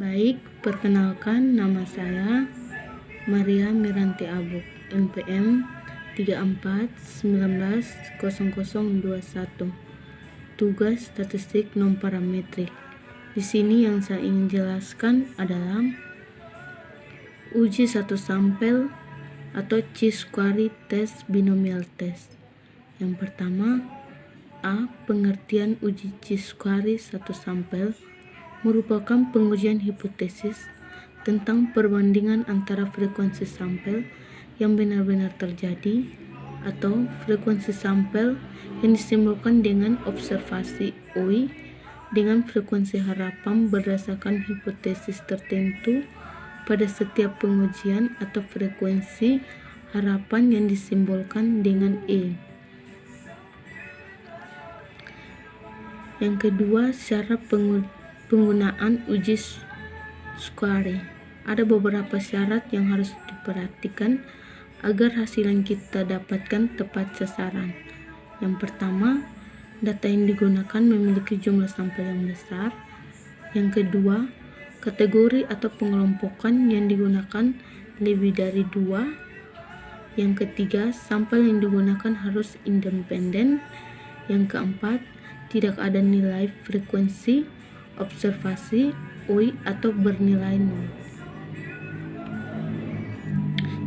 Baik, perkenalkan nama saya Maria Miranti Abuk, NPM 34190021. Tugas statistik non-parametrik. Di sini yang saya ingin jelaskan adalah uji satu sampel atau chi-square test binomial test. Yang pertama, A. Pengertian uji chi-square satu sampel merupakan pengujian hipotesis tentang perbandingan antara frekuensi sampel yang benar-benar terjadi atau frekuensi sampel yang disimpulkan dengan observasi UI dengan frekuensi harapan berdasarkan hipotesis tertentu pada setiap pengujian atau frekuensi harapan yang disimbolkan dengan E. Yang kedua, syarat penggunaan uji square. Ada beberapa syarat yang harus diperhatikan agar hasil yang kita dapatkan tepat sasaran. Yang pertama, data yang digunakan memiliki jumlah sampel yang besar. Yang kedua, kategori atau pengelompokan yang digunakan lebih dari 2. Yang ketiga, sampel yang digunakan harus independen. Yang keempat, tidak ada nilai frekuensi, observasi, UI atau bernilai 0.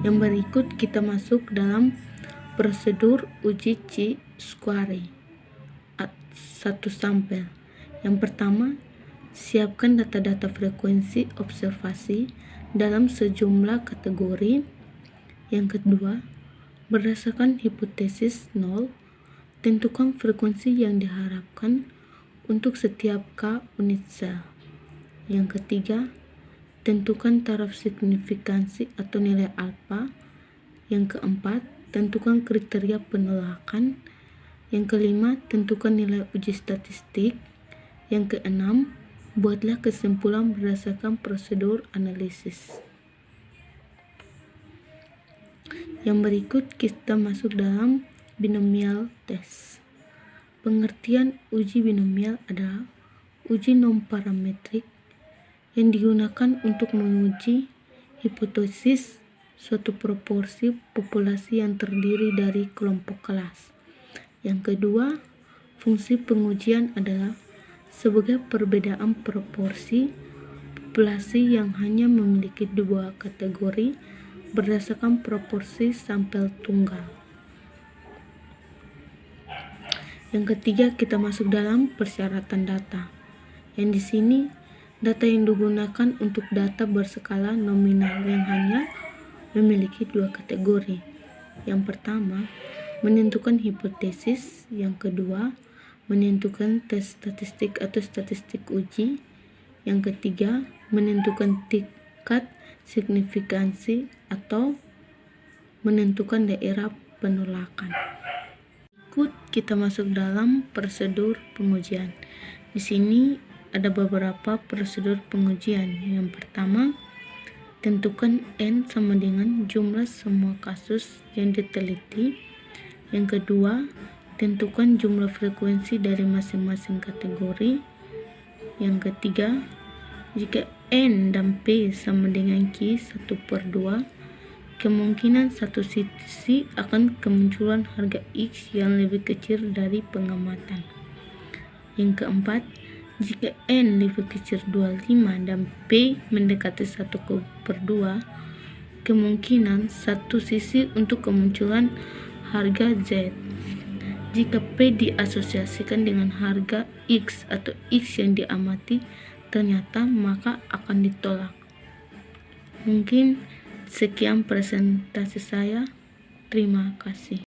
Yang berikut kita masuk dalam prosedur uji chi-square satu sampel. Yang pertama, siapkan data-data frekuensi observasi dalam sejumlah kategori. Yang kedua, berdasarkan hipotesis 0, tentukan frekuensi yang diharapkan untuk setiap K unit sel. Yang ketiga, tentukan taraf signifikansi atau nilai alfa. Yang keempat, tentukan kriteria penolakan. Yang kelima, tentukan nilai uji statistik. Yang keenam, buatlah kesimpulan berdasarkan prosedur analisis. Yang berikut kita masuk dalam binomial test. Pengertian uji binomial adalah uji non-parametrik yang digunakan untuk menguji hipotesis suatu proporsi populasi yang terdiri dari kelompok kelas. Yang kedua, fungsi pengujian adalah sebagai perbedaan proporsi populasi yang hanya memiliki 2 kategori berdasarkan proporsi sampel tunggal. Yang ketiga, kita masuk dalam persyaratan data. Yang di sini data yang digunakan untuk data berskala nominal yang hanya memiliki 2 kategori. Yang pertama, menentukan hipotesis. Yang kedua, menentukan tes statistik atau statistik uji. Yang ketiga, menentukan tingkat signifikansi atau menentukan daerah penolakan. Berikut kita masuk dalam prosedur pengujian. Di sini ada beberapa prosedur pengujian. Yang pertama, tentukan N sama dengan jumlah semua kasus yang diteliti. Yang kedua, tentukan jumlah frekuensi dari masing-masing kategori. Yang ketiga, jika N dan P sama dengan Q 1/2, kemungkinan satu sisi akan kemunculan harga X yang lebih kecil dari pengamatan. Yang keempat, jika N lebih kecil 25 dan P mendekati 1/2, kemungkinan satu sisi untuk kemunculan harga Z. Jika P diasosiasikan dengan harga X atau X yang diamati ternyata, maka akan ditolak. Mungkin sekian presentasi saya. Terima kasih.